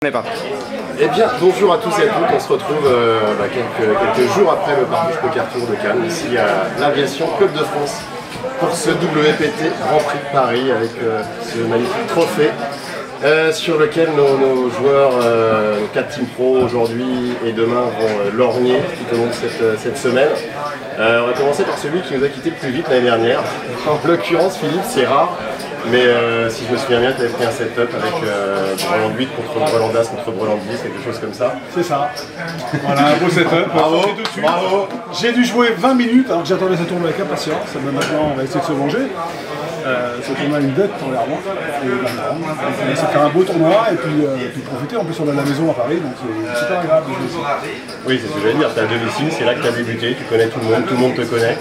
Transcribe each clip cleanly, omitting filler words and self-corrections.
On n'est pas. Eh bien, bonjour à tous et à toutes, on se retrouve quelques jours après le Partouche Poker Tour de Cannes, ici à l'Aviation Club de France, pour ce WPT Grand Prix de Paris, avec ce magnifique trophée, sur lequel nos joueurs, nos 4 Team Pro aujourd'hui et demain vont lorgner tout au long de cette semaine. On va commencer par celui qui nous a quitté le plus vite l'année dernière, en l'occurrence Philippe, c'est rare. Mais si je me souviens bien, tu avais pris un setup avec Breland 8 contre Breland As contre Breland 10, quelque chose comme ça. C'est ça. Voilà, un beau setup. Bravo, bravo. J'ai dû jouer 20 minutes alors que j'attendais ce tournoi avec impatience. Maintenant, on va essayer de se venger. Ce tournoi a une dette pour l'air bon. On va essayer de faire un beau tournoi et puis profiter. En plus, on est à la maison à Paris, donc c'est super agréable de jouer ici. Oui, c'est ce que je vais dire. Tu es à domicile, c'est là que tu as débuté, tu connais tout le monde te connaît.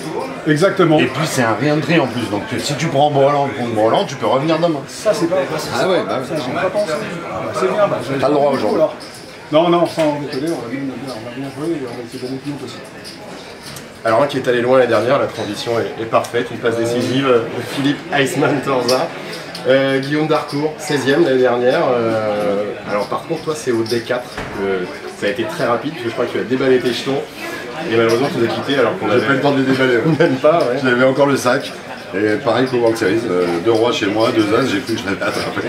Exactement. Et puis c'est un rien de tri en plus, donc si tu prends Breland contre Breland, tu peux revenir demain. Ça, c'est pas facile. Ah ouais, bah ça, j'ai pas pensé. C'est bien, t'as le droit aujourd'hui. Non, sans déconner, on va bien jouer et on va essayer de gagner tout le monde aussi. Alors un qui est allé loin l'année dernière, la transition est parfaite, une passe décisive de Philippe Iceman Torza. Guillaume Darcourt, 16e l'année dernière. Alors par contre, toi c'est au D4 que ça a été très rapide, parce que je crois que tu as déballé tes jetons. Et malheureusement tu nous as quitté alors qu'on avait pas le temps de les déballer. Même pas, ouais. J'avais encore le sac. Et pareil qu'au World Series, 2 rois chez moi, 2 as, j'ai cru que je l'avais attrapé.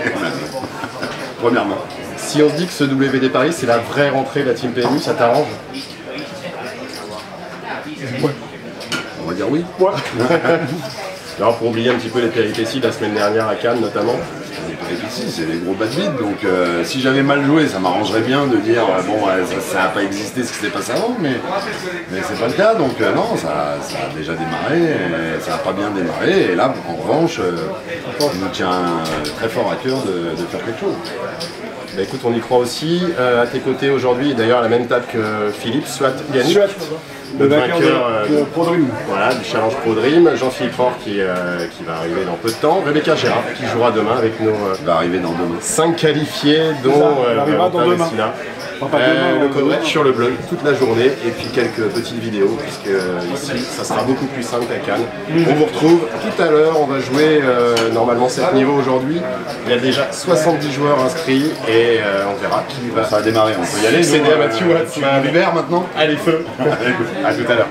Premièrement. Si on se dit que ce WPT Paris c'est la vraie rentrée de la Team PMU, ça t'arrange? Ouais. On va dire oui. Ouais. Alors pour oublier un petit peu les péripéties de la semaine dernière à Cannes notamment. Les péripéties, c'est les gros bad beats, donc si j'avais mal joué, ça m'arrangerait bien de dire bon, ça n'a pas existé ce qui s'est passé avant, mais c'est pas le cas, donc non, ça a déjà démarré, et ça n'a pas bien démarré, et là, en revanche, il nous tient très fort à cœur de faire quelque chose. Bah écoute, on y croit aussi. À tes côtés aujourd'hui, d'ailleurs à la même table que Philippe, Swat Yannick, le vainqueur de Pro Dream. Voilà, du challenge Pro Dream. Jean-Philippe Rohr qui va arriver dans peu de temps. Rebecca Gérard qui jouera demain avec nos va arriver dans demain. 5 qualifiés, dont Valentin Messina. Le coverage sur le blog toute la journée et puis quelques petites vidéos puisque ici ça sera beaucoup plus simple qu'à Cannes. On vous retrouve tout à l'heure, on va jouer normalement 7 niveaux aujourd'hui. Il y a déjà 70 joueurs inscrits et on verra qui va. Ça va démarrer, on peut y aller. C'est à Mathieu Watts. Tu vas à l'hiver maintenant. Allez feu. À tout à l'heure.